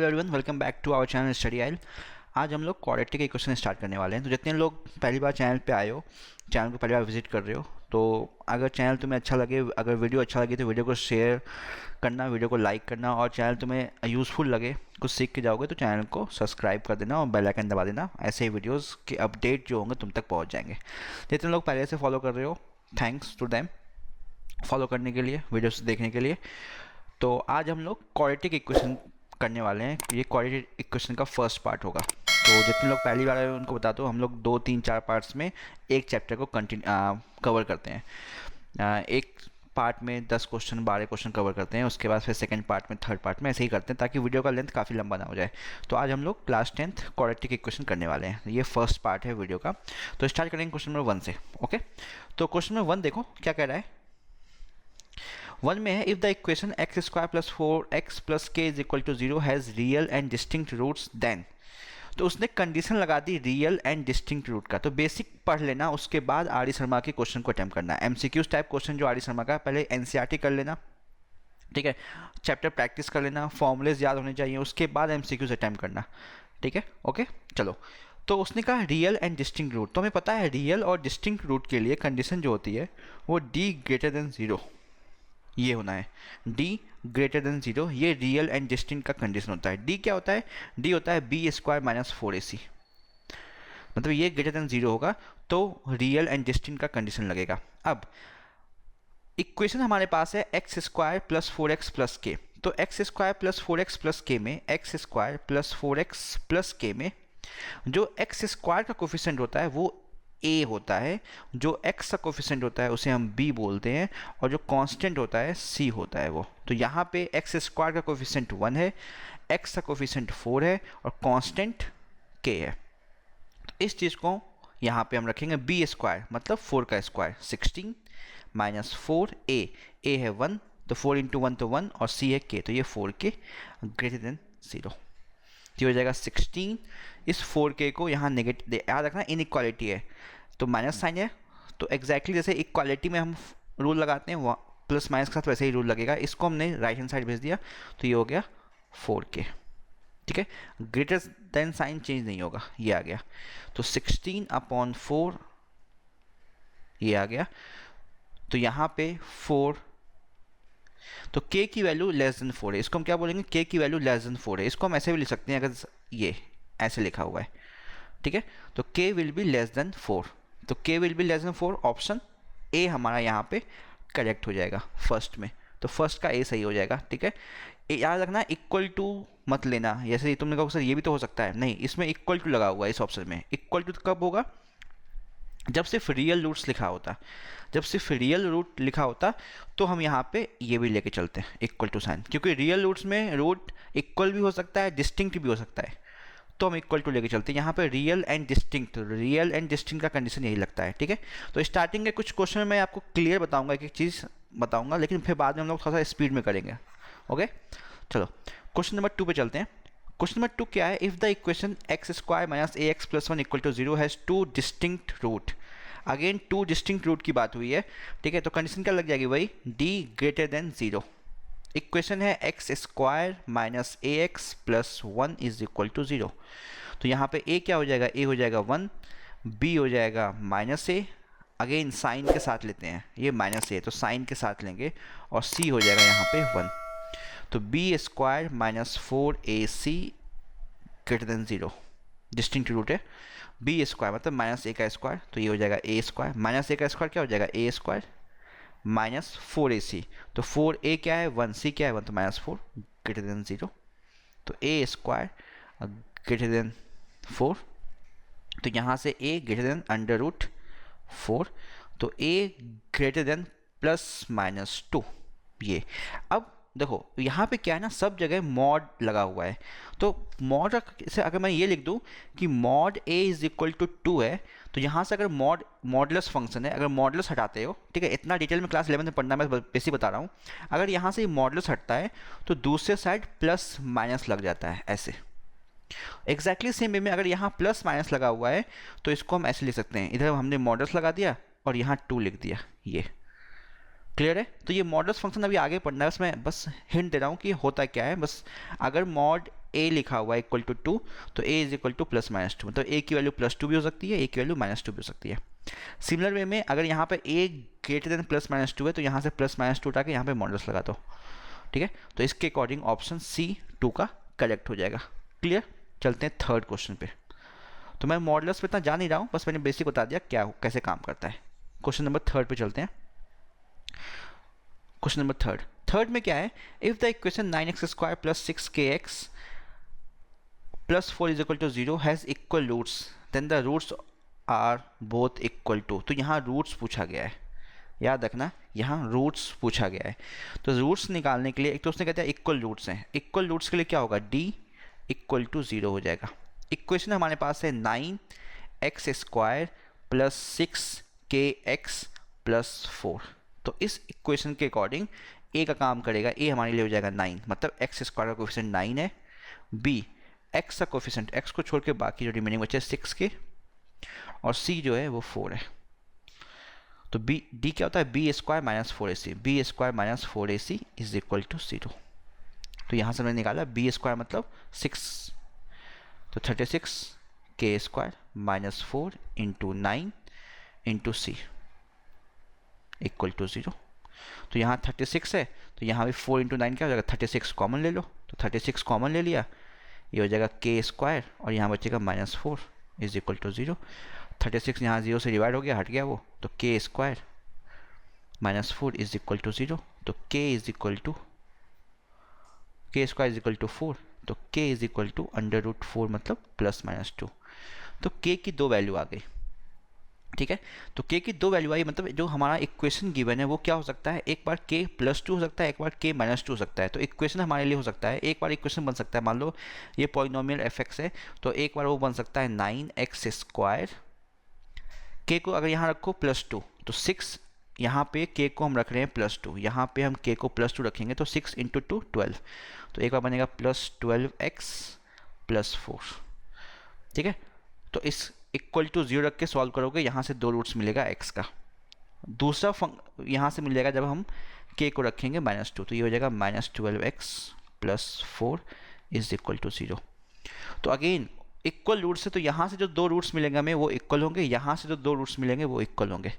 Hello everyone, welcome back to our channel study isle. आज हम लोग क्वाड्रेटिक इक्वेशन स्टार्ट करने वाले हैं। तो जितने लोग पहली बार चैनल पे आए हो, चैनल को पहली बार विजिट कर रहे हो, तो अगर चैनल तुम्हें अच्छा लगे, अगर वीडियो अच्छा लगे तो वीडियो को शेयर करना, वीडियो को लाइक करना, और चैनल तुम्हें यूज़फुल लगे, कुछ सीख के जाओगे तो चैनल को सब्सक्राइब कर देना और बेल आइकन दबा देना। ऐसे ही वीडियोज़ के अपडेट जो होंगे तुम तक पहुँच जाएंगे। जितने लोग पहले से फॉलो कर रहे हो, थैंक्स टू देम फॉलो करने के लिए, वीडियोस देखने के लिए। तो आज हम लोग क्वाड्रेटिक इक्वेशन करने वाले हैं। ये क्वाड्रेटिक इक्वेशन का फर्स्ट पार्ट होगा। तो जितने लोग पहली बार आए हैं उनको बता दो, हम लोग 2 3 4 पार्ट्स में एक चैप्टर को कवर करते हैं। एक पार्ट में 10 क्वेश्चन 12 क्वेश्चन कवर करते हैं, उसके बाद फिर सेकंड पार्ट में, थर्ड पार्ट में ऐसे ही करते हैं, ताकि वीडियो का लेंथ काफ़ी लंबा ना हो जाए। तो आज हम लोग क्लास 10th क्वाड्रेटिक इक्वेशन करने वाले हैं। ये फर्स्ट पार्ट है वीडियो का। तो स्टार्ट करेंगे क्वेश्चन नंबर 1 से। ओके, तो क्वेश्चन नंबर 1 देखो क्या कह रहा है। 1 में है, if the equation x square plus 4x plus k is equal to 0 has real and distinct roots then. तो उसने कंडीशन लगा दी रियल एंड डिस्टिंक्ट रूट का। तो बेसिक पढ़ लेना, उसके बाद आर डी शर्मा के क्वेश्चन को अटेम्प्ट करना है। एमसीक्यूज टाइप क्वेश्चन जो आर डी शर्मा का, पहले एनसीईआरटी कर लेना, ठीक है, चैप्टर प्रैक्टिस कर लेना, फॉर्मूलेज याद होने चाहिए, उसके बाद एमसीक्यूज अटेम्प्ट करना, ठीक है। ओके चलो, तो उसने कहा रियल एंड डिस्टिंक्ट रूट। तो हमें पता है रियल और डिस्टिंक्ट रूट के लिए कंडीशन जो होती है वो d ग्रेटर देन 0 ये होना है। d ग्रेटर देन 0 ये रियल एंड डिस्टिंक्ट का कंडीशन होता है। d क्या होता है? d होता है बी स्क्वायर माइनस 4ac। मतलब ये ग्रेटर देन 0 होगा तो रियल एंड डिस्टिंक्ट का कंडीशन लगेगा। अब इक्वेशन हमारे पास है x square plus 4x plus के। तो x square plus 4x plus के में, x square plus 4x plus के में जो एक्स स्क्वायर का कोफिशिएंट होता है वो a होता है, जो x का कोफिशिएंट होता है उसे हम b बोलते हैं, और जो कांस्टेंट होता है c होता है वो। तो यहाँ पे एक्स स्क्वायर का कोफिशिएंट 1 है, x का कोफिशिएंट 4 है और कांस्टेंट k है। तो इस चीज़ को यहाँ पे हम रखेंगे b स्क्वायर मतलब 4 का स्क्वायर, 16 माइनस 4a, a है 1 तो 4 इंटू 1 तो 1 और c है k, तो ये 4k ग्रेटर देन 0। ये हो जाएगा 16। इस 4k को यहाँ नेगेटिव याद रखना, इनइक्वालिटी है तो माइनस साइन है, तो एग्जैक्टली जैसे इक्वालिटी में हम रूल लगाते हैं वहाँ प्लस माइनस के साथ वैसे ही रूल लगेगा। इसको हमने राइट हैंड साइड भेज दिया तो ये हो गया 4k, ठीक है। ग्रेटर देन साइन चेंज नहीं होगा, ये आ गया। तो 16/4 ये आ गया। तो यहाँ पे 4, तो k की वैल्यू लेस देन 4 है, इसको हम क्या बोलेंगे, k की वैल्यू लेस देन 4 है। इसको हम ऐसे भी लिख सकते हैं, अगर ये ऐसे लिखा हुआ है, ठीक है। तो k will be less then 4, तो k will be less then 4, option a हमारा यहाँ पे करेक्ट हो जाएगा फर्स्ट में। तो फर्स्ट का a सही हो जाएगा, ठीक है। याद रखना इक्वल टू मत लेना, जैसे तुमने कहा सर ये भी तो हो सकता है, नहीं, इसमें इक्वल टू लगा हुआ है इस ऑप्शन में। इक्वल टू कब होगा? जब सिर्फ रियल रूट्स लिखा होता, जब सिर्फ रियल रूट लिखा होता तो हम यहाँ पे ये भी लेके चलते हैं इक्वल टू साइन, क्योंकि रियल रूट्स में रूट इक्वल भी हो सकता है, डिस्टिंक्ट भी हो सकता है, तो हम इक्वल टू लेके चलते हैं। यहाँ पे रियल एंड डिस्टिंक्ट का कंडीशन यही लगता है, ठीक है। तो स्टार्टिंग के कुछ क्वेश्चन में मैं आपको क्लियर बताऊंगा, एक एक चीज़ बताऊंगा, लेकिन फिर बाद में हम लोग थोड़ा सा स्पीड में करेंगे। ओके चलो, क्वेश्चन नंबर 2 पे चलते हैं। क्वेश्चन नंबर 2 क्या है? If the equation x square minus a x plus 1 equal to 0 has 2 distinct root. Again 2 distinct root की बात हुई है, ठीक है। तो कंडीशन क्या लग जाएगी भाई? d greater than 0। इक्वेशन है x square minus a x plus 1 is equal to 0। तो यहाँ पे a क्या हो जाएगा? a हो जाएगा 1, b हो जाएगा माइनस a, अगेन साइन के साथ लेते हैं, ये माइनस a तो साइन के साथ लेंगे, और c हो जाएगा यहाँ पे 1। तो b square minus 4ac greater than 0, distinct root है। b स्क्वायर मतलब माइनस a का स्क्वायर, तो ये हो जाएगा a स्क्वायर, माइनस a का स्क्वायर क्या हो जाएगा? a स्क्वायर माइनस 4ac, तो 4a क्या है? 1c क्या है? 1 तो माइनस 4 ग्रेटर देन 0। तो a स्क्वायर ग्रेटर देन 4, तो यहाँ से a greater than under root 4, तो a greater than plus minus 2 ये। अब देखो यहाँ पे क्या है ना, सब जगह मॉड लगा हुआ है, तो मॉड से अगर मैं ये लिख दूँ कि mod a is equal to 2 है, तो यहाँ से अगर मॉडुलस फंक्शन है, अगर मॉडुलस हटाते हो, ठीक है, इतना डिटेल में क्लास 11 में पढ़ना, मैं बेसिक बता रहा हूँ। अगर यहाँ से मॉडुलस हटता है तो दूसरे साइड प्लस माइनस लग जाता है, ऐसे एग्जैक्टली सेम वे में। अगर यहाँ प्लस माइनस लगा हुआ है तो इसको हम ऐसे लिख सकते हैं, इधर हमने मॉडुलस लगा दिया और यहाँ 2 लिख दिया, ये क्लियर है। तो ये मॉडुलस फंक्शन अभी आगे पढ़ना है, बस मैं हिंट दे रहा हूँ कि होता क्या है। बस अगर मॉड a लिखा हुआ है इक्वल टू 2, तो a is equal to plus minus 2, मतलब a की वैल्यू +2 भी हो सकती है, a की वैल्यू -2 भी हो सकती है। सिमिलर वे में अगर यहाँ पे a greater than plus minus 2 है तो यहाँ से प्लस माइनस 2 उठा के यहाँ पे मॉडल्स लगा दो, ठीक है। तो इसके अकॉर्डिंग ऑप्शन C2 का करेक्ट हो जाएगा। क्लियर। चलते हैं थर्ड क्वेश्चन पे। तो मैं मॉडल्स पे इतना जा नहीं रहा हूँ, बस मैंने बेसिक बता दिया क्या कैसे काम करता है। क्वेश्चन नंबर थर्ड पे चलते हैं। क्वेश्चन नंबर थर्ड में क्या है, if the equation 9x² + 6kx + 4 = 0 has equal roots then the roots are both equal to. तो यहाँ रूट्स पूछा गया है, याद रखना यहाँ रूट्स पूछा गया है। तो रूट्स निकालने के लिए एक तो उसने कहता है इक्वल रूट्स हैं, इक्वल रूट्स के लिए क्या होगा, d = 0 हो जाएगा। इक्वेशन हमारे पास है 9x² + 6kx + 4। तो इस इक्वेशन के अकॉर्डिंग a का काम करेगा, a हमारे लिए हो जाएगा 9, मतलब x² का कोफिशिएंट 9 है, b x का कोफिशिएंट x को छोड़ के बाकी जो रिमेनिंग बचे 6 के, और c जो है वो 4 है। तो d क्या होता है, b² - 4ac, b² - 4ac = 0। तो यहाँ से मैंने निकाला b² मतलब 6, तो 36k² - 4 × 9 × c = 0। तो यहाँ 36 है, तो यहाँ भी 4 × 9 क्या हो जाएगा, 36 कॉमन ले लो, तो 36 कॉमन ले लिया, ये हो जाएगा k² और यहाँ बचेगा -4 = 0। 36 यहाँ 0 से डिवाइड हो गया, हट गया वो, तो k² - 4 = 0। तो k² = 4, तो k √4 मतलब +-2। तो k की 2 वैल्यू आ गई, ठीक है। तो k की 2 वैल्यू आई, मतलब जो हमारा इक्वेशन गिवन है वो क्या हो सकता है, एक बार k +2 हो सकता है, एक बार k -2 हो सकता है। तो इक्वेशन हमारे लिए हो सकता है, एक बार इक्वेशन बन सकता है, मान लो ये पॉलिनोमियल f(x) है, तो एक बार वो बन सकता है 9x², k को अगर यहाँ रखो +2, तो 6, यहाँ पे k को हम रख रहे हैं +2, यहाँ पे हम k को +2 रखेंगे, तो 6 × 2 12, तो एक बार बनेगा +12x + 4, ठीक है। तो इस = 0 रख के सॉल्व करोगे, यहाँ से 2 रूट्स मिलेगा x का। दूसरा यहाँ से मिल जाएगा जब हम k को रखेंगे -2, तो ये हो जाएगा -12x + 4 = 0। तो अगेन इक्वल रूट से, तो यहाँ से जो 2 रूट्स मिलेंगे हमें वो इक्वल होंगे, यहाँ से जो 2 रूट्स मिलेंगे वो इक्वल होंगे,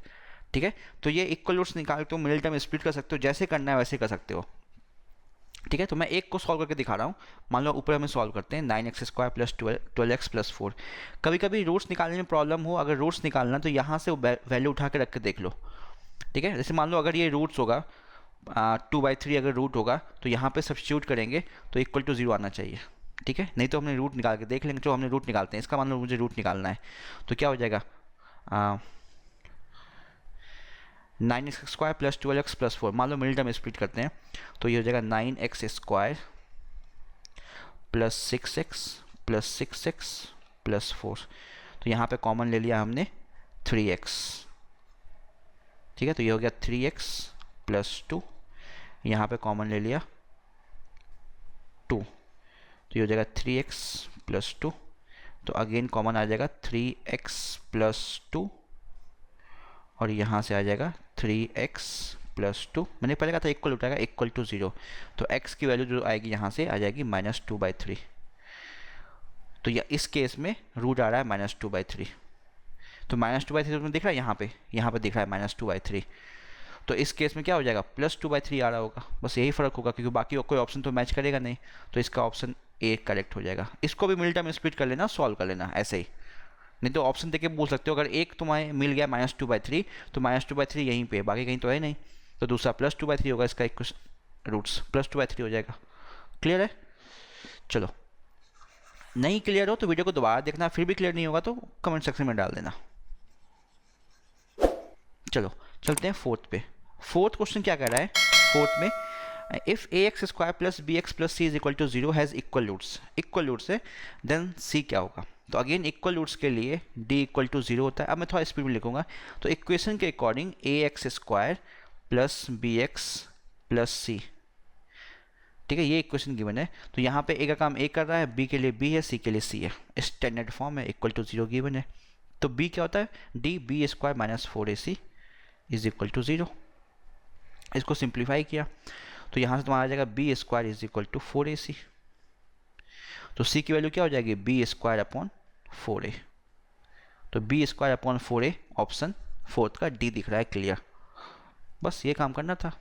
ठीक है। तो ये इक्वल रूट्स निकाल के मिडिल टर्म स्प्लिट कर सकते हो, जैसे करना है वैसे कर सकते हो, ठीक है। तो मैं एक को सॉल्व करके दिखा रहा हूँ। मान लो ऊपर हमें सॉल्व करते हैं 9x² + 12x + 4। कभी कभी रूट्स निकालने में प्रॉब्लम हो, अगर रूट्स निकालना तो यहाँ से वैल्यू उठा के रख के देख लो, ठीक है। जैसे मान लो अगर ये रूट्स होगा 2/3 अगर रूट होगा, तो यहाँ पे सब्स्टिट्यूट करेंगे तो = 0 आना चाहिए, ठीक है। नहीं तो हमने रूट निकाल के देख लेंगे, जो हमने रूट निकालते हैं, इसका मान लो मुझे रूट निकालना है, तो क्या हो जाएगा 9x² + 12x + 4, मान लो मिडिल टर्म स्प्लिट करते हैं, तो ये हो जाएगा 9x² + 6x + 6x + 4। तो यहाँ पे कॉमन ले लिया हमने 3x, ठीक है। तो ये हो गया 3x + 2, यहाँ पे कॉमन ले लिया 2, तो ये हो जाएगा 3x + 2, तो अगेन कॉमन आ जाएगा 3x + 2, और यहाँ से आ जाएगा 3x + 2। मैंने पहले कहा था इक्वल उठाएगा = 0, तो x की वैल्यू जो आएगी यहाँ से आ जाएगी -2/3। तो या इस केस में रूट आ रहा है -2/3, तो -2/3 तुमने दिख रहा है यहाँ पे दिख रहा है -2/3। तो इस केस में क्या हो जाएगा, +2/3 आ रहा होगा, बस यही फ़र्क होगा, क्योंकि बाकी कोई ऑप्शन तो मैच करेगा नहीं। तो इसका ऑप्शन ए करेक्ट हो जाएगा। इसको भी मिडिल टर्म स्प्लिट कर लेना, सॉल्व कर लेना ऐसे ही, नहीं तो ऑप्शन देके बोल सकते हो, अगर एक तुम्हें मिल गया -2/3, तो -2/3 यहीं पे, बाकी कहीं तो है नहीं, तो दूसरा +2/3 होगा, इसका एक रूट्स +2/3 हो जाएगा। क्लियर है। चलो, नहीं क्लियर हो तो वीडियो को दोबारा देखना, फिर भी क्लियर नहीं होगा तो कमेंट सेक्शन में डाल देना। चलो चलते हैं फोर्थ पे। फोर्थ क्वेश्चन क्या कह रहा है, फोर्थ में if ax² + bx + c = 0 has equal roots, equal roots है, देन c क्या होगा। तो अगेन इक्वल रूट्स के लिए d = 0 होता है। अब मैं थोड़ा स्पीड में लिखूंगा, तो इक्वेशन के अकॉर्डिंग ax² + bx + c, ठीक है, ये इक्वेशन गिवन है। तो यहाँ पे a का काम a कर रहा है, b के लिए b है, c के लिए c है, स्टैंडर्ड फॉर्म है, = 0 गिवन है। तो b क्या होता है, d b² - 4ac = 0। इसको सिंप्लीफाई किया तो यहाँ से तुम्हारा आ जाएगा b² = 4ac। तो सी की वैल्यू क्या हो जाएगी, बी स्क्वायर अपॉन 4a। तो b square upon 4a option fourth का डी दिख रहा है, क्लियर। बस ये काम करना था।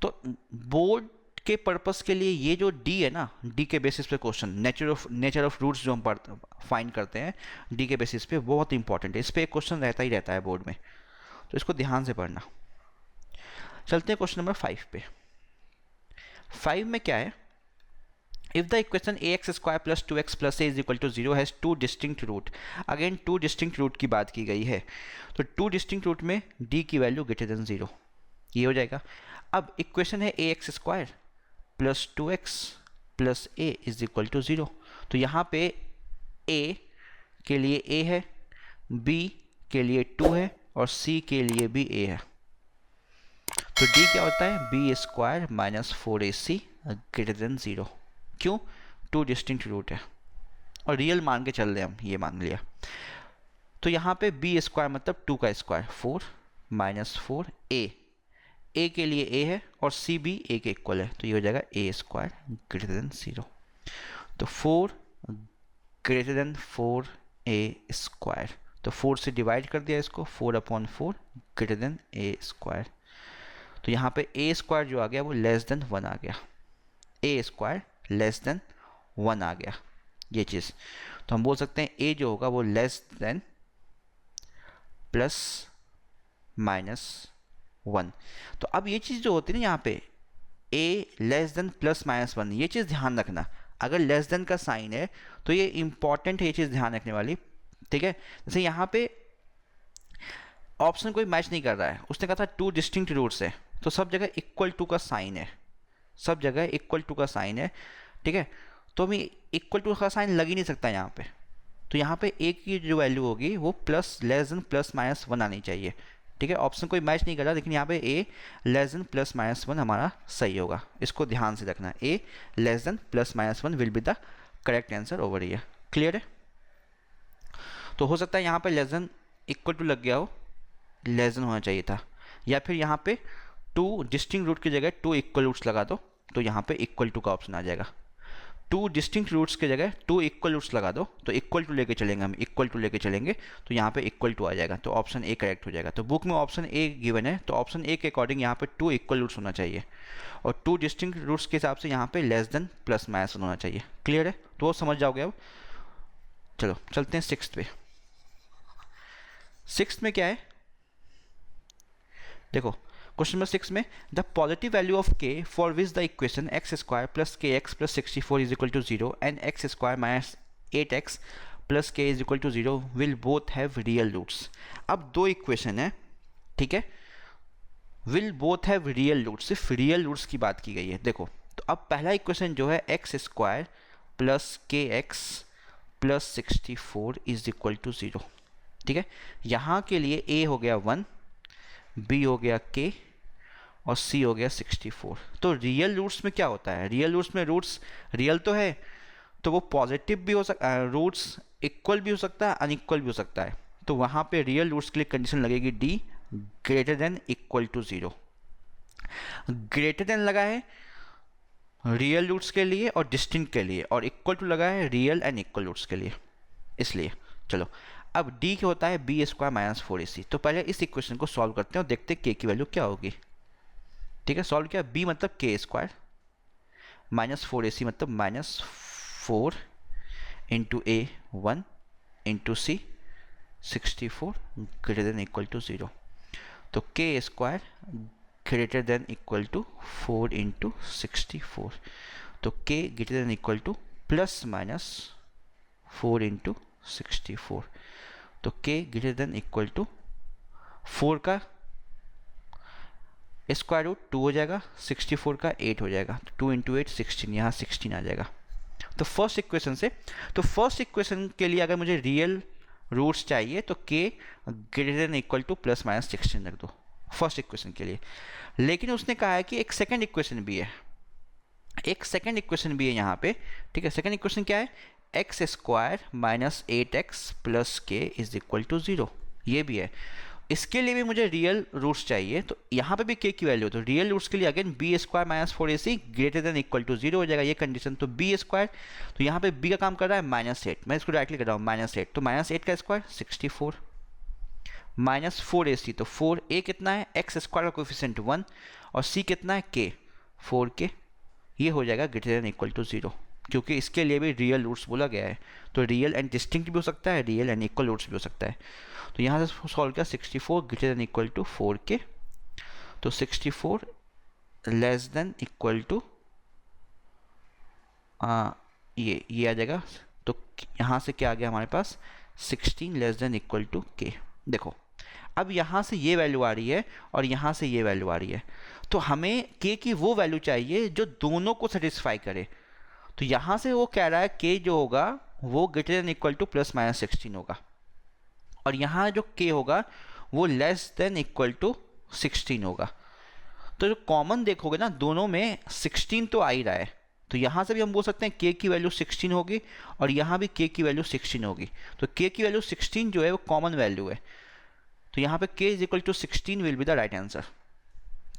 तो बोर्ड के पर्पस के लिए ये जो डी है ना, डी के बेसिस पे क्वेश्चन, नेचर ऑफ रूट्स जो हम फाइंड करते हैं डी के बेसिस पे, बहुत इंपॉर्टेंट है। इस पे एक क्वेश्चन रहता ही रहता है बोर्ड में, तो इसको ध्यान से पढ़ना। चलते हैं क्वेश्चन नंबर 5 पे। 5 में क्या है, if the equation ax square plus 2x plus a is equal to 0 has two distinct root. Again two distinct root की बात की गई है, तो टू डिस्टिंक्ट रूट में d की वैल्यू ग्रेटर देन 0, ये हो जाएगा। अब इक्वेशन है ax square plus 2x plus a is equal to 0, तो यहाँ पे a के लिए a है, b के लिए 2 है और c के लिए भी a है। तो d क्या होता है, b square minus 4ac greater than 0। क्यों, टू डिस्टिंक्ट रूट है और रियल मान के चल रहे हम, ये मान लिया। तो यहाँ पे b स्क्वायर मतलब 2 का स्क्वायर 4 माइनस 4 a के लिए a है और c भी a के इक्वल है, तो ये हो जाएगा a स्क्वायर ग्रेटर देन 0। तो 4 ग्रेटर देन 4a स्क्वायर, तो 4 से डिवाइड कर दिया इसको, 4 upon 4 greater than a square. तो यहाँ पे a स्क्वायर जो आ गया वो लेस देन 1 आ गया, a स्क्वायर लेस देन 1 आ गया ये चीज़। तो हम बोल सकते हैं a जो होगा वो लेस देन प्लस माइनस 1। तो अब ये चीज़ जो होती है ना यहाँ पे a less than plus minus 1, ये चीज़ ध्यान रखना। अगर लेस देन का साइन है तो ये इंपॉर्टेंट है, ये चीज़ ध्यान रखने वाली, ठीक है। जैसे यहाँ पे ऑप्शन कोई मैच नहीं कर रहा है, उसने कहा था टू डिस्टिंक्ट रूट्स है, तो सब जगह इक्वल टू का साइन है, सब जगह इक्वल टू का साइन है, ठीक है। तो हमें इक्वल टू का साइन लग ही नहीं सकता यहाँ पे, तो यहाँ पे a की जो वैल्यू होगी वो plus less than plus minus 1 आनी चाहिए, ठीक है। ऑप्शन कोई मैच नहीं कर रहा, लेकिन यहाँ पे a less than plus minus 1 हमारा सही होगा, इसको ध्यान से रखना। a less than plus minus 1 will be the correct answer over here, clear है। तो हो सकता है यहाँ पे लेस देन इक्वल टू लग गया हो, लेस देन होना चाहिए था, या फिर यहाँ पे टू डिस्टिंक्ट रूट की जगह टू इक्वल रूट्स लगा दो, तो यहाँ पे इक्वल टू का ऑप्शन आ जाएगा। टू डिस्टिंक्ट रूट्स की जगह टू इक्वल रूट्स लगा दो, तो इक्वल टू लेके चलेंगे हम, इक्वल टू लेके चलेंगे, तो यहाँ पे इक्वल टू आ जाएगा, तो ऑप्शन ए करेक्ट हो जाएगा। तो बुक में ऑप्शन ए गिवन है, तो ऑप्शन ए के अकॉर्डिंग यहाँ पे टू इक्वल रूट्स होना चाहिए, और टू डिस्टिंक्ट रूट्स के हिसाब से यहाँ पे लेस देन प्लस माइनस होना चाहिए, क्लियर है। तो वो समझ जाओगे अब। चलो चलते हैं 6th पे। 6th में क्या है, देखो क्वेश्चन नंबर 6 में, the positive value of k for which the equation x square plus k x plus 64 is equal to 0 and x square minus 8x plus k is equal to 0 will both have real roots. अब दो equation है, ठीक है, will both have real roots, सिर्फ real roots की बात की गई है। देखो तो अब पहला इक्वेशन जो है x square plus k x plus 64 is equal to 0, ठीक है। यहाँ के लिए a हो गया 1, b हो गया k और c हो गया 64। तो रियल रूट्स में क्या होता है, रियल रूट्स में रूट्स रियल तो है, तो वो पॉजिटिव भी हो सकता है, रूट्स इक्वल भी हो सकता है, अनइक्वल भी हो सकता है। तो वहाँ पे रियल रूट्स के लिए कंडीशन लगेगी d greater than equal to 0। Greater than लगा है रियल रूट्स के लिए और डिस्टिंक्ट के लिए, और इक्वल टू लगा है रियल एंड इक्वल रूट्स के लिए, इसलिए चलो अब d क्या होता है, बी स्क्वायर माइनस 4ac। तो पहले इस इक्वेशन को सॉल्व करते हैं और देखते हैं k की वैल्यू क्या होगी, ठीक है। सॉल्व किया, b मतलब k स्क्वायर माइनस 4ac मतलब minus 4 into a 1 into c 64 greater than equal to 0। तो k square greater than equal to 4 into 64, तो k greater than equal to plus minus 4 into 64, तो k greater than equal to 4 का square root 2 हो जाएगा, 64 का 8 हो जाएगा, तो 2 इंटू 8 16, यहाँ 16 आ जाएगा। तो फर्स्ट इक्वेशन से, तो फर्स्ट इक्वेशन के लिए अगर मुझे रियल रूट्स चाहिए तो k greater than equal to plus minus 16 रख दो फर्स्ट इक्वेशन के लिए। लेकिन उसने कहा है कि एक सेकेंड इक्वेशन भी है, एक सेकेंड इक्वेशन भी है यहाँ पे, ठीक है। सेकेंड इक्वेशन क्या है, x square minus 8x plus k is equal to 0, ये भी है। इसके लिए भी मुझे रियल रूट्स चाहिए, तो यहाँ पे भी के की वैल्यू, तो रियल रूट्स के लिए again b square minus 4ac greater than equal to 0 हो जाएगा ये कंडीशन। तो बी स्क्वायर, तो यहाँ पे बी का काम कर रहा है -8, मैं इसको डायरेक्टली कर रहा हूँ -8, तो -8 का स्क्वायर 64 माइनस 4ac, तो 4a कितना है, एक्स स्क्वायर का कोफिशिएंट 1 और c कितना है k 4k, ये हो जाएगा ग्रेटर देन इक्वल टू 0, क्योंकि इसके लिए भी रियल रूट्स बोला गया है। तो रियल एंड डिस्टिंक्ट भी हो सकता है, रियल एंड इक्वल रूट्स भी हो सकता है। तो यहाँ से सॉल्व किया 64 greater than equal to 4k, तो 64 लेस देन इक्वल टू ये आ जाएगा। तो यहाँ से क्या आ गया हमारे पास 16 less than equal to k। देखो अब यहाँ से ये वैल्यू आ रही है और यहाँ से ये वैल्यू आ रही है, तो हमें k की वो वैल्यू चाहिए जो दोनों को सेटिस्फाई करे। तो यहाँ से वो कह रहा है k जो होगा वो greater than equal to plus minus 16 होगा, और यहाँ जो k होगा वो लेस देन इक्वल टू 16 होगा। तो जो कॉमन देखोगे ना दोनों में 16 तो आ ही रहा है, तो यहाँ से भी हम बोल सकते हैं k की वैल्यू 16 होगी और यहाँ भी k की वैल्यू 16 होगी। तो k की वैल्यू 16 जो है वो कॉमन वैल्यू है, तो यहाँ पे k is equal to 16 will be the right answer.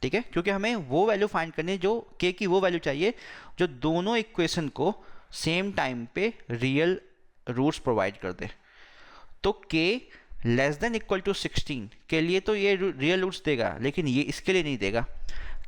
ठीक है, क्योंकि हमें वो वैल्यू फाइंड करनी है, जो k की वो वैल्यू चाहिए जो दोनों इक्वेशन को सेम टाइम पे रियल रूट्स प्रोवाइड कर दे। तो k less than equal to 16 के लिए तो ये रियल रूट्स देगा, लेकिन ये इसके लिए नहीं देगा।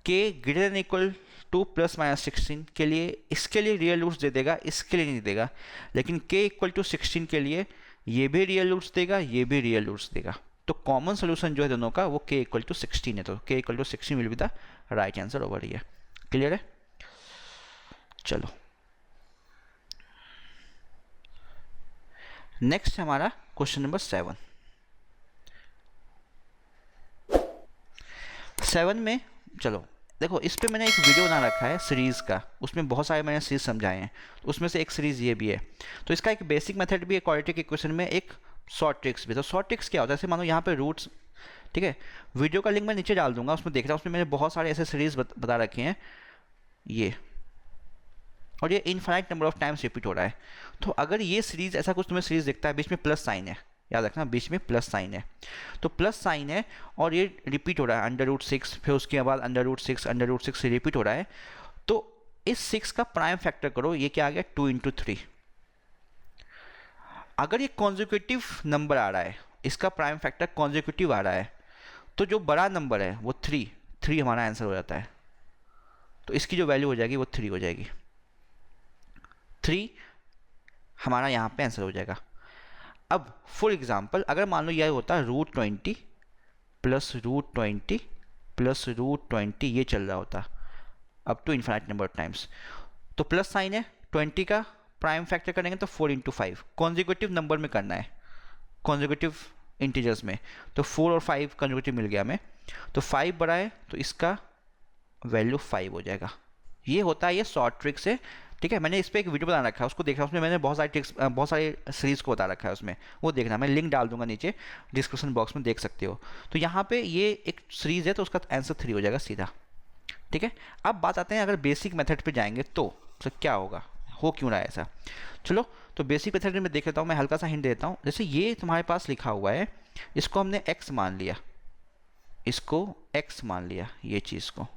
k greater than equal to plus minus 16 के लिए इसके लिए रियल रूट्स दे देगा, इसके लिए नहीं देगा। लेकिन k इक्वल टू 16 के लिए ये भी रियल रूट्स देगा, ये भी रियल रूट्स देगा। तो कॉमन सोल्यूशन जो है दोनों का वो k इक्वल टू 16 है, तो k equal to 16 will be the right answer over here. Clear है? चलो नेक्स्ट हमारा क्वेश्चन नंबर 7 में। चलो देखो, इस पे मैंने एक वीडियो बना रखा है सीरीज़ का, उसमें बहुत सारे मैंने सीरीज समझाए हैं, तो उसमें से एक सीरीज़ ये भी है। तो इसका एक बेसिक मेथड भी है क्वाड्रेटिक इक्वेशन में, एक शॉर्ट ट्रिक्स भी। तो शॉर्ट ट्रिक्स क्या होता है, जैसे मानो यहाँ पे रूट्स, ठीक है, वीडियो का लिंक मैं नीचे डाल दूंगा, उसमें देख रहा हूँ, उसमें मैंने बहुत सारे ऐसे सीरीज बता रखे हैं ये, और ये infinite number of times repeat हो रहा है। तो अगर ये सीरीज ऐसा कुछ तुम्हें सीरीज दिखता है, बीच में प्लस साइन है, याद रखना बीच में प्लस साइन है, तो प्लस साइन है और ये रिपीट हो रहा है √6, फिर उसके बाद √6 से रिपीट हो रहा है, तो इस 6 का प्राइम फैक्टर करो, ये क्या आ गया 2 × 3। अगर ये कॉन्जिक्यूटिव नंबर आ रहा है, इसका प्राइम फैक्टर कॉन्जिक्यूटिव आ रहा है, तो जो बड़ा नंबर है वो 3 हमारा आंसर हो जाता है। तो इसकी जो वैल्यू हो जाएगी वो 3 हो जाएगी, 3 हमारा यहाँ पे आंसर हो जाएगा। अब फॉर एग्जांपल अगर मान लो यह होता है √20 प्लस √20 प्लस √20, ये चल रहा होता up to infinite number of times, तो प्लस साइन है, 20 का प्राइम फैक्टर करेंगे तो 4 × 5, कॉन्जिक्यूटिव नंबर में करना है, कॉन्जिक्यूटिव इंटीजर्स में, तो 4 और 5 कॉन्जिक्यूटिव मिल गया हमें, तो 5 बड़ा है तो इसका वैल्यू 5 हो जाएगा। ये होता है ये शॉर्ट ट्रिक्स है। ठीक है, मैंने इस पर एक वीडियो बना रखा है, उसको देखना, उसमें मैंने बहुत सारी ट्रिक्स, बहुत सारी सीरीज़ को बता रखा है उसमें, वो देखना, मैं लिंक डाल दूंगा नीचे डिस्क्रिप्शन बॉक्स में, देख सकते हो। तो यहाँ पे ये एक सीरीज़ है, तो उसका आंसर 3 हो जाएगा सीधा। ठीक है, अब बात आते हैं अगर बेसिक मेथड पे जाएंगे तो क्या होगा, हो क्यों रहा है ऐसा। चलो तो बेसिक मेथड में देख लेता हूँ, मैं हल्का सा हिंट देता हूँ। जैसे ये तुम्हारे पास लिखा हुआ है, इसको हमने x मान लिया, इसको x मान लिया, ये चीज़ को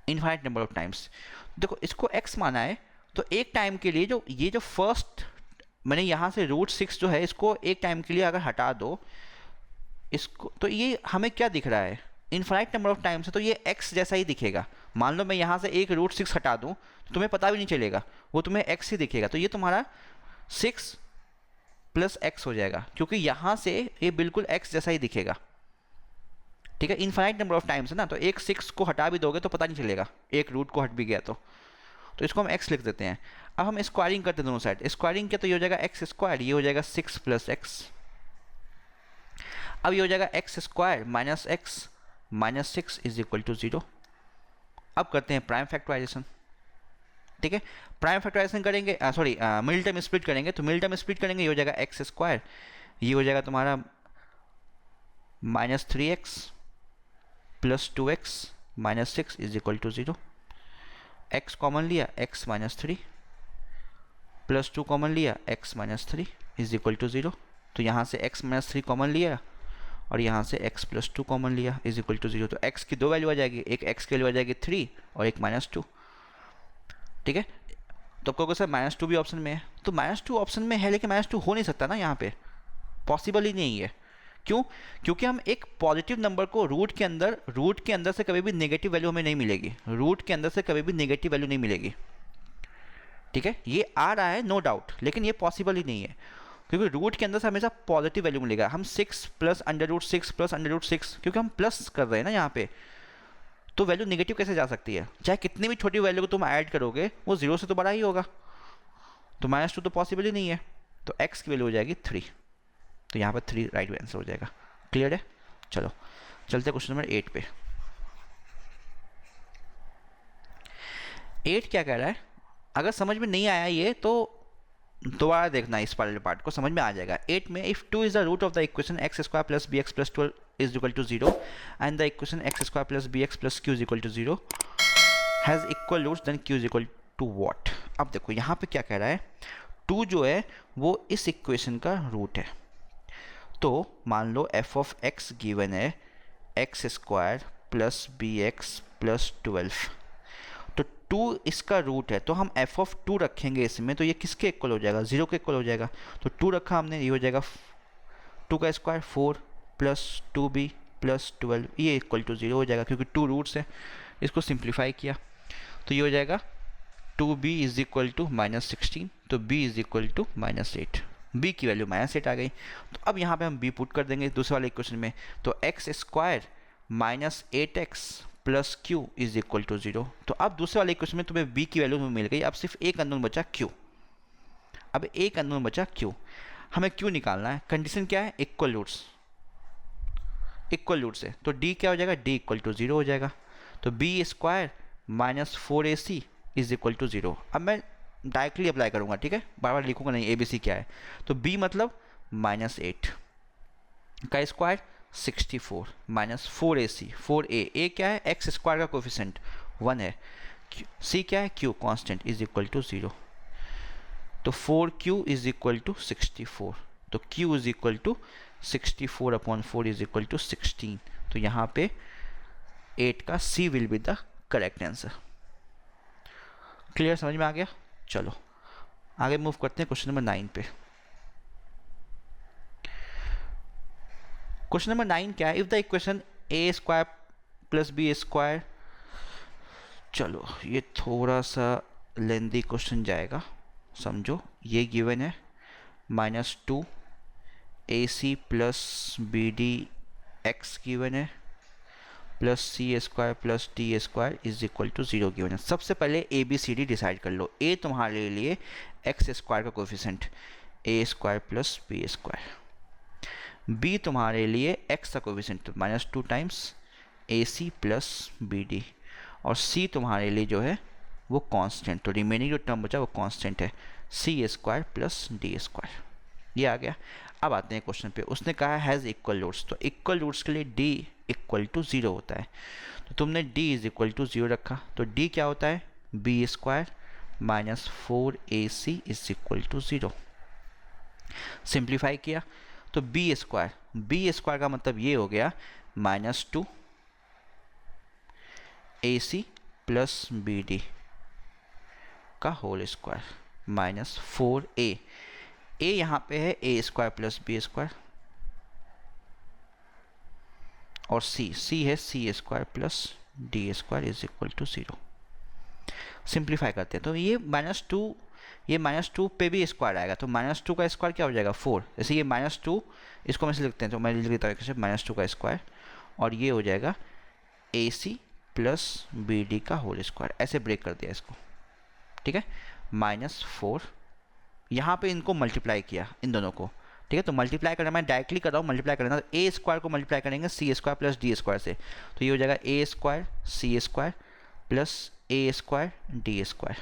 इनफाइनाइट नंबर ऑफ टाइम्स। देखो इसको x माना है, तो एक टाइम के लिए जो ये जो फर्स्ट मैंने यहाँ से √6 जो है, इसको एक टाइम के लिए अगर हटा दो इसको, तो ये हमें क्या दिख रहा है, इनफाइनाइट नंबर ऑफ टाइम्स है, तो ये x जैसा ही दिखेगा। मान लो मैं यहाँ से एक √6 हटा दूँ तो तुम्हें पता भी नहीं चलेगा, वो तुम्हें x ही दिखेगा। तो ये तुम्हारा 6 + x हो जाएगा, क्योंकि यहाँ से ये बिल्कुल x जैसा ही दिखेगा। ठीक है, इनफाइनाइट नंबर ऑफ टाइम्स है ना, तो एक 6 को हटा भी दोगे तो पता नहीं चलेगा, एक रूट को हट भी गया तो इसको हम x लिख देते हैं। अब हम स्क्वायरिंग करते हैं दोनों साइड, स्क्वायरिंग किया तो ये हो जाएगा x², ये हो जाएगा 6 + x। अब ये हो जाएगा x² - x - 6 = 0। अब करते हैं प्राइम फैक्टराइजेशन। ठीक है, प्राइम फैक्टराइजेशन करेंगे, सॉरी मिडिल टर्म स्प्लिट करेंगे, तो मिडिल टर्म स्प्लिट करेंगे, ये हो जाएगा x², ये हो जाएगा तुम्हारा -3x + 2x - 6 = 0। x कॉमन लिया, x - 3 + 2 कॉमन लिया, x - 3 = 0। तो यहाँ से x माइनस 3 कॉमन लिया और यहाँ से x प्लस 2 कॉमन लिया इज इक्वल टू 0। तो x की दो वैल्यू आ जाएगी, एक x की वैल्यू आ जाएगी 3 और एक -2। ठीक है, तो कहोगे सर -2 भी ऑप्शन में है, तो -2 ऑप्शन में है लेकिन -2 हो नहीं सकता ना, यहाँ पे पॉसिबल ही नहीं है। क्यों? क्योंकि हम एक पॉजिटिव नंबर को रूट के अंदर से कभी भी नेगेटिव वैल्यू हमें नहीं मिलेगी, रूट के अंदर से कभी भी नेगेटिव वैल्यू नहीं मिलेगी। ठीक है, ये आ रहा है नो डाउट, लेकिन ये पॉसिबल ही नहीं है क्योंकि रूट के अंदर से हमेशा पॉजिटिव वैल्यू मिलेगा। हम 6 प्लस √6 प्लस √6, क्योंकि हम प्लस कर रहे हैं ना यहाँ पे, तो वैल्यू नेगेटिव कैसे जा सकती है? चाहे कितनी भी छोटी वैल्यू को तुम ऐड करोगे वो 0 से तो बड़ा ही होगा, तो -2 तो पॉसिबल ही नहीं है। तो x की वैल्यू हो जाएगी 3, तो यहाँ पर 3 राइट आंसर हो जाएगा। क्लियर है? चलो चलते क्वेश्चन नंबर 8 पे। 8 क्या कह रहा है? अगर समझ में नहीं आया ये तो दोबारा देखना, इस वाले पार्ट को समझ में आ जाएगा। 8 में if 2 is the root of the equation x² + bx + 12 is equal to 0 and the equation x² + bx + q is equal to 0 has equal roots, then q is equal to what? अब देखो यहाँ पे क्या कह रहा है, 2 जो है वो इस इक्वेशन का रूट है। तो मान लो f ऑफ x गिवन है x² + bx + 12, तो 2 इसका रूट है, तो हम f ऑफ 2 रखेंगे इसमें, तो ये किसके इक्वल हो जाएगा? 0 के इक्वल हो जाएगा। तो 2 रखा हमने, ये हो जाएगा 2 का स्क्वायर 4 + 2b + 12, ये इक्वल टू 0 हो जाएगा क्योंकि 2 रूट्स है। इसको सिंप्लीफाई किया तो ये हो जाएगा 2b इज इक्वल टू -16, तो b is equal to -8, b की वैल्यू -8 आ गई। तो अब यहाँ पे हम b पुट कर देंगे दूसरे वाले इक्वेशन में, तो x² - 8x + q is equal to 0। तो अब दूसरे वाले इक्वेशन में तुम्हें b की वैल्यू मिल गई, अब सिर्फ एक अननोन बचा q। अब एक अननोन बचा q, हमें q निकालना है। कंडीशन क्या है? इक्वल रूट्स, इक्वल रूट्स है, तो d क्या हो जाएगा? d इक्वल टू 0 हो जाएगा। तो b² - 4ac is equal to 0। अब मैं डायरेक्टली अप्लाई करूंगा, ठीक है, बार बार लिखूंगा नहीं ABC क्या है। तो b मतलब -8 का स्क्वायर 64 -4ac, 4a, a क्या है? x² का कोफिशिएंट 1 है, c क्या है? q constant is equal to 0। तो 4q इज इक्वल टू 64, तो q is equal to 64/4 is equal to 16। तो यहाँ पे 8 का c will be the correct answer. Clear, समझ में आ गया? चलो आगे मूव करते हैं क्वेश्चन नंबर 9 पे। क्वेश्चन नंबर 9 क्या है? If the equation a² + b², चलो ये थोड़ा सा लेंदी क्वेश्चन जाएगा, समझो। ये गिवन है -2 ac + bd x गिवन है plus c² + d² is equal to 0 given है। सबसे पहले ABCD डिसाइड कर लो। a तुम्हारे लिए x² का कोफिशिएंट a² + b², b तुम्हारे लिए x का कोफिशिएंट -2 टाइम्स ac + bd, और c तुम्हारे लिए जो है वो कांस्टेंट, तो रिमेनिंग जो टर्म बचा वो कांस्टेंट है c² + d²। ये आ गया। अब आते हैं क्वेश्चन पे। उसने कहा हैज़ इक्वल रूट्स, तो इक्वल रूट्स के लिए d इक्वल टू 0 होता है, तो तुमने d इज इक्वल टू 0 रखा, तो d क्या होता है? b² - 4ac is equal to 0। Simplify किया तो b² का मतलब ये हो गया -2 ac + bd का होल स्क्वायर -4a, a यहाँ पे है a² + b², और c है c² + d² is equal to 0। Simplify करते हैं तो ये -2 पे भी स्क्वायर आएगा, तो -2 का स्क्वायर क्या हो जाएगा? 4। जैसे ये -2 इसको मैं से लिखते हैं, तो मैं लिख देता हूँ -2 का स्क्वायर, और ये हो जाएगा ac + bd का होल स्क्वायर। ऐसे ब्रेक कर दिया इसको, ठीक है। -4, यहाँ पे इनको मल्टीप्लाई किया इन दोनों को, ठीक है। तो मल्टीप्लाई करना मैं डायरेक्टली कर रहा हूँ, मल्टीप्लाई करना तो a² को मल्टीप्लाई करेंगे c² + d² से, तो ये हो जाएगा a² c² + a² d²।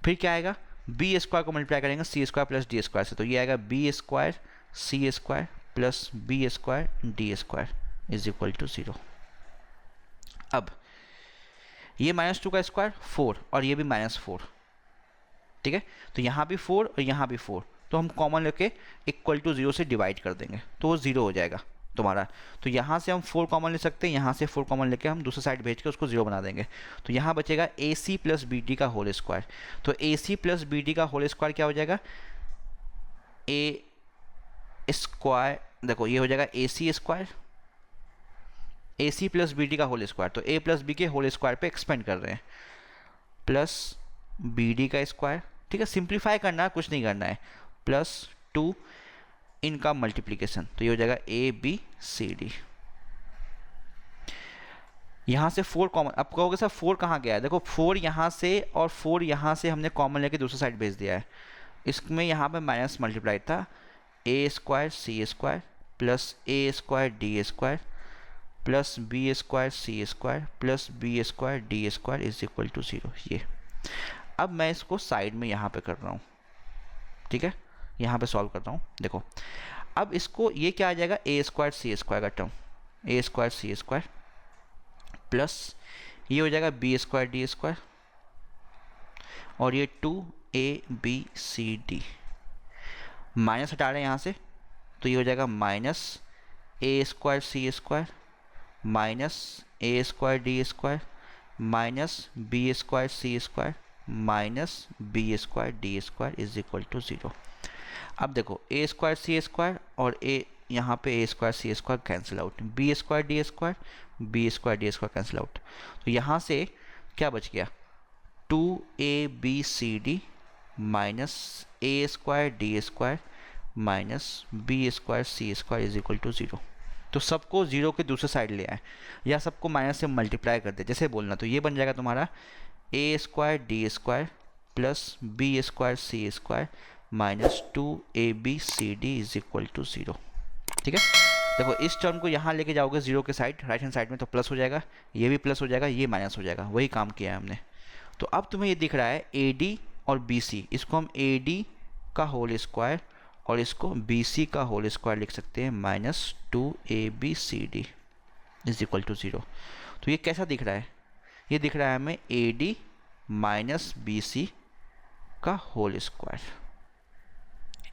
फिर क्या आएगा? b² को मल्टीप्लाई करेंगे c² + d² से, तो ये आएगा b² c² + b² d² is equal to 0। अब ये -2 का स्क्वायर 4 और ये भी -4, ठीक है। तो यहाँ भी 4 और यहाँ भी 4, तो हम कॉमन लेके इक्वल टू 0 से डिवाइड कर देंगे तो वो 0 हो जाएगा तुम्हारा। तो यहाँ से हम 4 कॉमन ले सकते हैं, यहाँ से 4 कॉमन लेके हम दूसरे साइड भेज के उसको 0 बना देंगे। तो यहाँ बचेगा ए सी प्लस बी डी का होल स्क्वायर। तो ए सी प्लस बी डी का होल स्क्वायर क्या हो जाएगा, ए स्क्वायर, देखो ये हो जाएगा ए सी स्क्वायर, ए सी प्लस बी डी का होल स्क्वायर, तो ए प्लस बी के होल स्क्वायर पे एक्सपेंड कर रहे हैं, प्लस बी डी का स्क्वायर, ठीक है, सिंप्लीफाई करना है, कुछ नहीं करना है, प्लस 2 इनका मल्टीप्लीकेशन, तो ये हो जाएगा ए बी सी डी। यहाँ से 4 कॉमन, अब कहोगे सर 4 कहाँ गया है, देखो 4 यहाँ से और 4 यहाँ से हमने कॉमन लेके दूसरी साइड भेज दिया है, इसमें यहाँ पे माइनस मल्टीप्लाई था, a square c square plus a square d square plus b square c square plus b square d square is equal to 0। ये अब मैं इसको साइड में यहाँ पे कर रहा हूँ, ठीक है, यहाँ पे सॉल्व करता हूँ। देखो अब इसको, ये क्या आ जाएगा, ए स्क्वायर सी स्क्वायर का टर्म, ए स्क्वायर सी स्क्वायर प्लस ये हो जाएगा बी स्क्वायर डी स्क्वायर और ये 2 a b c d, minus हटा रहे हैं यहाँ से, तो ये हो जाएगा minus a square c square minus a square d square minus b square c square minus b square d square is equal to 0। अब देखो ए स्क्वायर सी स्क्वायर और ए, यहाँ पे a square c square cancel out, b square d square b square d square cancel out, तो यहाँ से क्या बच गया, 2 a b c d minus a square d square minus b square c square is equal to 0। तो सबको 0 के दूसरे साइड ले आए या सबको माइनस से मल्टीप्लाई कर दे, जैसे बोलना, तो ये बन जाएगा तुम्हारा a square d square plus b square c square minus 2 a b c d is equal to 0। ठीक है, देखो इस टर्म को यहाँ लेके जाओगे 0 के साइड, राइट हैंड साइड में, तो प्लस हो जाएगा, ये भी प्लस हो जाएगा, ये माइनस हो जाएगा, वही काम किया है हमने। तो अब तुम्हें ये दिख रहा है ए डी और बी सी, इसको हम ए डी का होल स्क्वायर और इसको बी सी का होल स्क्वायर लिख सकते हैं, minus 2 a b c d is equal to 0। तो ये कैसा दिख रहा है, ये दिख रहा है हमें a d minus b c का whole square,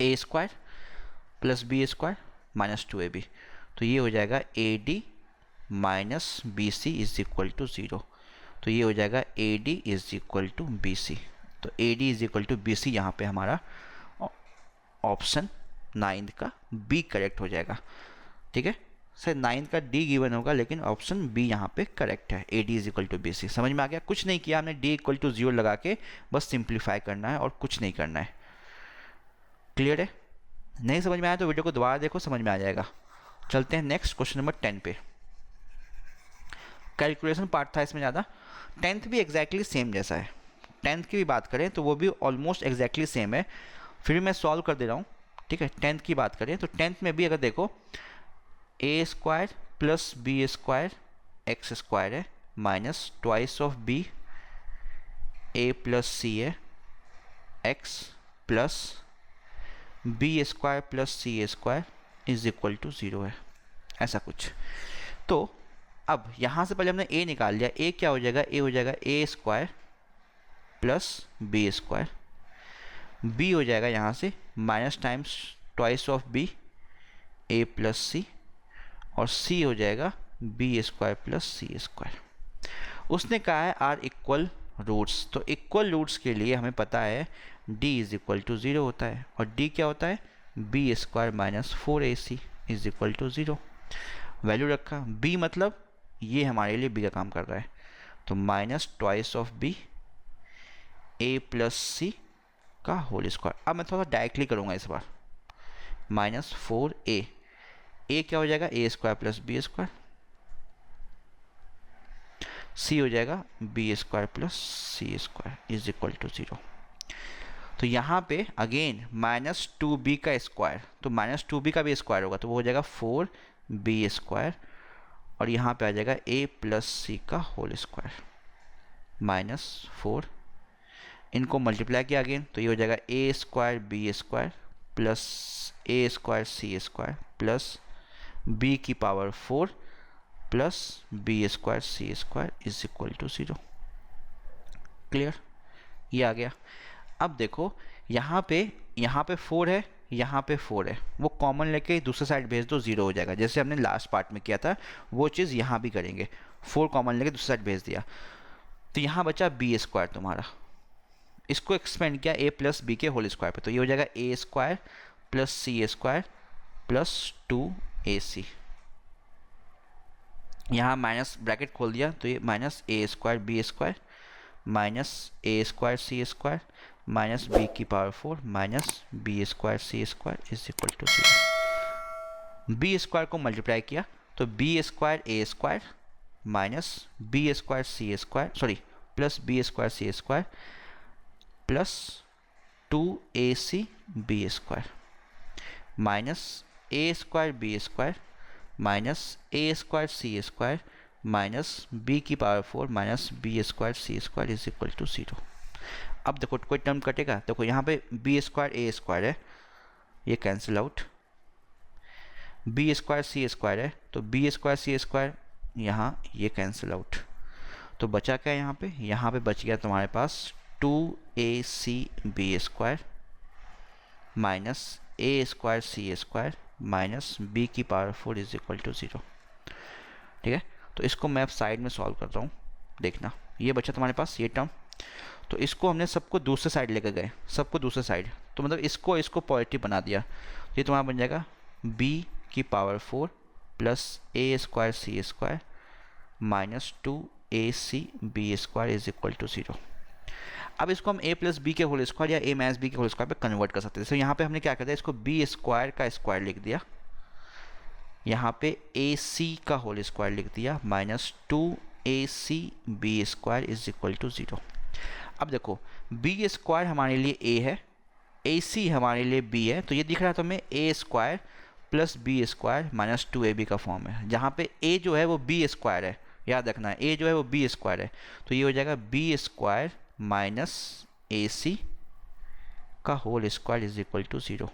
a square plus b square minus 2 a b, तो ये हो जाएगा a d minus b c is equal to 0। तो ये हो जाएगा a d is equal to b c, तो a d is equal to b c, यहाँ पे हमारा ऑप्शन 9 का बी करेक्ट हो जाएगा। ठीक है सर, 9 का डी गिवन होगा लेकिन ऑप्शन बी यहाँ पे करेक्ट है, a d is equal to b c. समझ में आ गया, कुछ नहीं किया हमने, डी इक्वल टू 0 लगा के बस सिंप्लीफाई करना है और कुछ नहीं करना है। क्लियर है, नहीं समझ में आया तो वीडियो को दोबारा देखो, समझ में आ जाएगा। चलते हैं नेक्स्ट क्वेश्चन नंबर 10 पे। कैलकुलेशन पार्ट था इसमें ज़्यादा, 10th भी एग्जैक्टली सेम जैसा है, 10th की भी बात करें तो वो भी ऑलमोस्ट एग्जैक्टली सेम है, फिर मैं सॉल्व कर दे रहा हूँ। ठीक है, 10th की बात करें तो 10th में भी अगर देखो a square plus b square x square है minus twice of b a plus c है x plus b square plus c square is equal to 0 है, ऐसा कुछ। तो अब यहाँ से पहले हमने ए निकाल लिया, ए क्या हो जाएगा, ए हो जाएगा a square plus b square, b हो जाएगा यहाँ से minus times twice of b a plus c और सी हो जाएगा b square plus c square. उसने कहा है आर इक्वल रूट्स, तो इक्वल रूट्स के लिए हमें पता है d इज इक्वल टू 0 होता है और d क्या होता है, b square minus 4ac is equal to 0। Value रखा, b मतलब ये हमारे लिए b का काम कर रहा है, तो minus twice of b a plus c का होल स्क्वायर। अब मैं थोड़ा डायरेक्टली करूँगा इस बार, माइनस 4a, ए क्या हो जाएगा a square plus b square, c हो जाएगा b square plus c square is equal to 0। तो यहाँ पे अगेन माइनस 2b का स्क्वायर, तो माइनस 2b का भी स्क्वायर होगा तो वो हो जाएगा 4b स्क्वायर और यहाँ पे आ जाएगा a प्लस सी का होल स्क्वायर माइनस 4, इनको मल्टीप्लाई किया अगेन तो ये हो जाएगा a square b square plus a square c square plus b की power 4 plus b square c square is equal to 0। Clear, ये आ गया। अब देखो यहाँ पे यहाँ पे 4 है, यहाँ पे 4 है, वो कॉमन लेके दूसरे साइड भेज दो, 0 हो जाएगा। जैसे हमने लास्ट पार्ट में किया था वो चीज़ यहाँ भी करेंगे, 4 कॉमन लेके दूसरे साइड भेज दिया, तो यहाँ बचा बी स्क्वायर तुम्हारा। इसको एक्सपेंड किया ए प्लस बी के होल स्क्वायर पे, तो ये हो जाएगा a square plus c square plus 2ac। यहाँ माइनस ब्रैकेट खोल दिया तो ये minus a square b square minus a square c square minus b की power 4 minus b square c square is equal to 0। B square को multiply किया तो b square a square minus b square c square sorry plus b square c square plus 2ac b square minus a square b square minus a square c square minus b की power 4 minus b square c square is equal to 0। अब देखो कोई term कटेगा, देखो यहाँ पे B square a square है, ये cancel out, b square c square है तो बी स्क्वायर सी स्क्वायर यहाँ ये कैंसिल आउट, तो बचा क्या यहाँ पे बच गया तुम्हारे पास 2ac b square minus a square c square minus b की पावर 4 इज इक्वल टू 0। ठीक है, तो इसको मैं साइड में सॉल्व कर रहा हूँ, देखना ये बचा तुम्हारे पास ये टर्म, तो इसको हमने सबको दूसरे साइड लेकर गए, सबको दूसरे साइड, तो मतलब इसको पॉजिटिव बना दिया, ये तुम्हारा बन जाएगा b की power 4 plus a square c square minus 2ac b square is equal to 0। अब इसको हम a प्लस बी के होल स्क्वायर या a माइनस बी के होल स्क्वायर पे कन्वर्ट कर सकते हैं। तो यहाँ पे हमने क्या कर दिया, इसको b स्क्वायर का स्क्वायर लिख दिया, यहाँ पे ac का होल स्क्वायर लिख दिया minus 2ac b square is equal to 0। अब देखो b स्क्वायर हमारे लिए a है, ac हमारे लिए b है, तो ये दिख रहा था हमें a square plus b square minus 2ab का फॉर्म है, जहाँ पे a जो है वो b स्क्वायर है, याद रखना है a जो है वो b स्क्वायर है, तो ये हो जाएगा b स्क्वायर माइनस ac का whole square is equal to 0, तो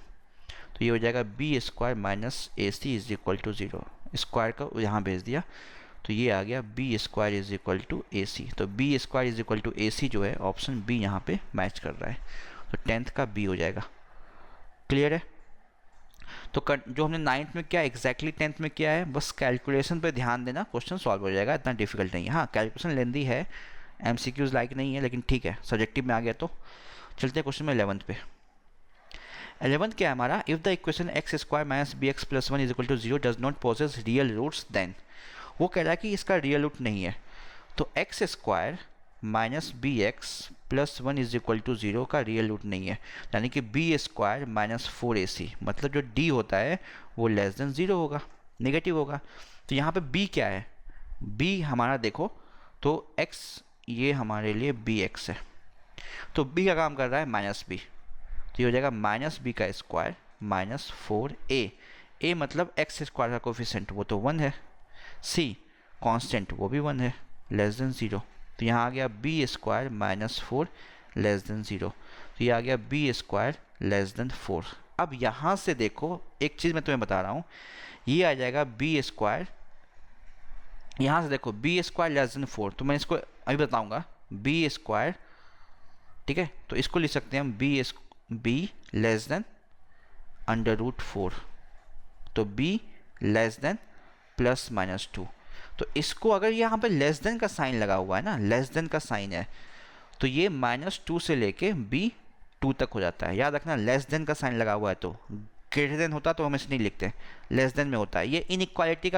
ये हो जाएगा b square minus ac is equal to 0, square का यहाँ भेज दिया तो ये आ गया b square is equal to ac। तो b square is equal to ac जो है ऑप्शन b यहाँ पे मैच कर रहा है, तो 10th का b हो जाएगा। क्लियर है, तो जो हमने 9th में किया एग्जैक्टली 10th में किया है, बस कैलकुलेशन पे ध्यान देना, क्वेश्चन सॉल्व हो जाएगा, इतना डिफिकल्ट नहीं है। हाँ कैलकुलेशन लेंदी है, MCQs लाइक नहीं है, लेकिन ठीक है सब्जेक्टिव में आ गया। तो चलते हैं क्वेश्चन में 11th पे। 11th क्या है हमारा, if the equation x square minus b x plus 1 is equal to 0 does not possess real roots, then वो कह रहा है कि इसका रियल रूट नहीं है, तो x square minus b x plus 1 is equal to 0 का रियल रूट नहीं है, यानी कि बी स्क्वायर माइनस 4ac, मतलब जो d होता है वो लेस देन 0 होगा, नेगेटिव होगा। तो यहाँ पे b क्या है, b हमारा देखो तो x ये हमारे लिए bx है, तो b का काम कर रहा है माइनस b, तो ये हो जाएगा माइनस b का स्क्वायर माइनस 4a, मतलब एक्स स्क्वायर का कोफिशिएंट वो तो 1 है, c कांस्टेंट वो भी 1 है, लेस देन 0, तो यहाँ आ गया b square minus 4 less than 0, तो ये आ गया बी स्क्वायर लेस देन 4। अब यहाँ से देखो एक चीज़ मैं तुम्हें बता रहा हूँ, ये आ जाएगा बी स्क्वायर, यहाँ से देखो बी स्क्वायर लेस देन 4, तो मैं इसको अभी बताऊँगा, बी स्क्वायर ठीक है, तो इसको लिख सकते हैं हम b less than under root 4, तो b less than plus minus 2, तो इसको अगर यहाँ पे लेस देन का साइन लगा हुआ है ना, लेस देन का साइन है, तो ये माइनस 2 से लेके b 2 तक हो जाता है। याद रखना लेस देन का साइन लगा हुआ है, तो ग्रेटर देन होता तो हम इसे नहीं लिखते, लेस देन में होता है। ये इनइक्वालिटी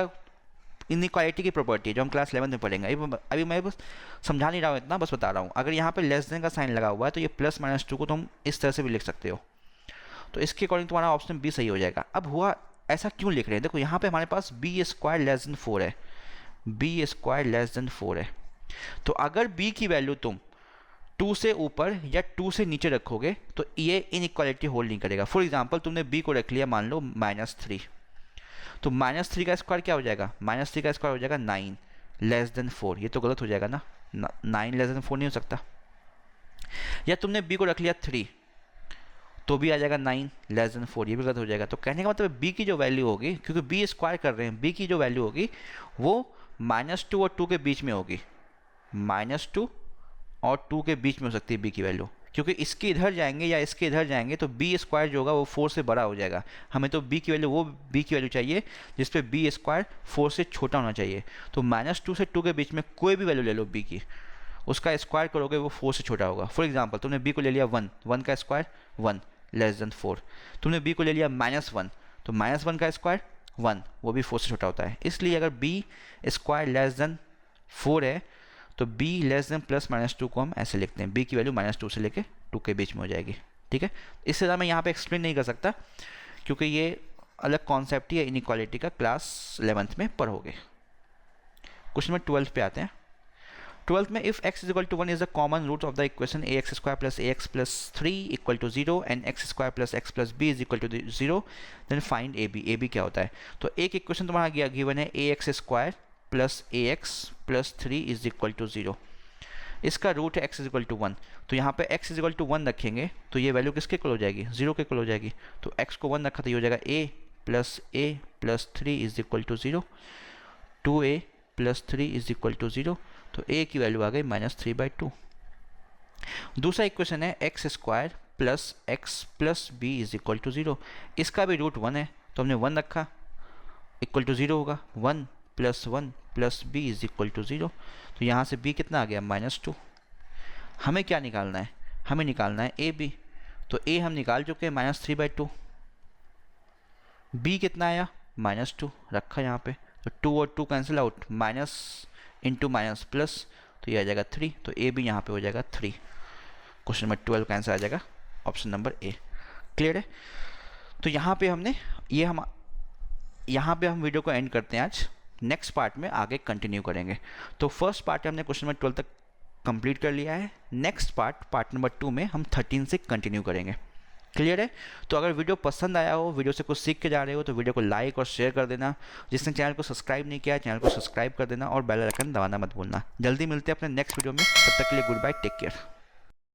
की प्रॉपर्टी है जो हम क्लास 11 में पढ़ेंगे, अभी मैं बस समझा नहीं रहा हूँ इतना, बस बता रहा हूँ। अगर यहाँ पे लेस देन का साइन लगा हुआ है तो ये प्लस माइनस 2 को तो हम इस तरह से भी लिख सकते हो, तो इसके अकॉर्डिंग तुम्हारा ऑप्शन बी सही हो जाएगा। अब हुआ ऐसा क्यों लिख रहे हैं, देखो यहाँ पे हमारे पास बी स्क्वायर लेस देन 4 है, बी स्क्वायर लेस देन 4 है, तो अगर b की वैल्यू तुम 2 से ऊपर या 2 से नीचे रखोगे तो ये इनइक्वालिटी होल्ड नहीं करेगा। फॉर एग्जांपल तुमने b को रख लिया मान लो -3, तो -3 का स्क्वायर क्या हो जाएगा, -3 का स्क्वायर हो जाएगा 9 लेस देन 4, ये तो गलत हो जाएगा ना, 9 लेस देन 4 नहीं हो सकता। या तुमने b को रख लिया 3, तो भी आ जाएगा 9 लेस देन 4, ये भी गलत हो जाएगा। तो कहने का मतलब b की जो वैल्यू होगी, क्योंकि b स्क्वायर कर रहे हैं, b की जो वैल्यू होगी वो -2 और 2 के बीच में होगी, -2 और 2 के बीच में हो सकती है b की वैल्यू, क्योंकि इसके इधर जाएंगे या इसके इधर जाएंगे तो बी स्क्वायर जो होगा वो 4 से बड़ा हो जाएगा। हमें तो बी की वैल्यू, वो बी की वैल्यू चाहिए जिस पे बी स्क्वायर 4 से छोटा होना चाहिए। तो -2 से 2 के बीच में कोई भी वैल्यू ले लो बी की, उसका स्क्वायर करोगे वो 4 से छोटा होगा। फॉर एग्जाम्पल तुमने बी को ले लिया 1, 1 का स्क्वायर 1 <4। तुमने बी को ले लिया -1, तो -1 का स्क्वायर 1, वो भी 4 से छोटा होता है। इसलिए अगर बी स्क्वायर <4 है तो b +(2) को हम ऐसे लिखते हैं, b की वैल्यू -2 से लेके 2 के बीच में हो जाएगी। ठीक है, इससे ज़्यादा मैं यहाँ पे एक्सप्लेन नहीं कर सकता क्योंकि ये अलग कॉन्सेप्ट ही है इनइक्वालिटी का, क्लास 11th में पढ़ोगे। क्वेश्चन नंबर 12 पे आते हैं। 12th में if x = 1 is the common root of the equation ax² + ax + 3 = 0 and x² + x + b = 0 then find ab। क्या होता है? तो एक इक्वेशन तुम्हारा गिवन है ax² + ax + 3 = 0। इसका रूट है x = 1, तो यहाँ पे x = 1 रखेंगे तो ये वैल्यू किसके इक्वल हो जाएगी? 0 के इक्वल हो जाएगी। तो x को 1 रखा तो ये हो जाएगा a + 3 = 0, 2a + 3 = 0। तो a की वैल्यू आ गई -3/2। दूसरा इक्वेशन है x² + x + b = 0। इसका भी रूट 1 है तो हमने 1 रखा, इक्वल टू 0 होगा, 1 + 1 + b = 0। तो यहाँ से b कितना आ गया? -2। हमें क्या निकालना है? हमें निकालना है ab। तो a हम निकाल चुके हैं -3/2। b कितना आया? -2 रखा यहाँ पे, तो 2 और 2 cancel out, minus into minus plus, तो ये आ जाएगा 3। तो ए भी यहाँ पे हो जाएगा 3। क्वेश्चन नंबर 12 का आंसर आ जाएगा ऑप्शन नंबर ए। क्लियर है? तो यहाँ पे हमने यहाँ पे हम वीडियो को एंड करते हैं आज। नेक्स्ट पार्ट में आगे कंटिन्यू करेंगे। तो फर्स्ट पार्ट हमने क्वेश्चन नंबर 12 तक कंप्लीट कर लिया है। नेक्स्ट पार्ट नंबर 2 में हम 13 से कंटिन्यू करेंगे। क्लियर है? तो अगर वीडियो पसंद आया हो, वीडियो से कुछ सीख के जा रहे हो, तो वीडियो को लाइक और शेयर कर देना। जिसने चैनल को सब्सक्राइब नहीं किया है, चैनल को सब्सक्राइब कर देना और बेल आइकन दबाना मत भूलना। जल्दी मिलते हैं अपने नेक्स्ट वीडियो में, तब तक के लिए गुड बाय, टेक केयर।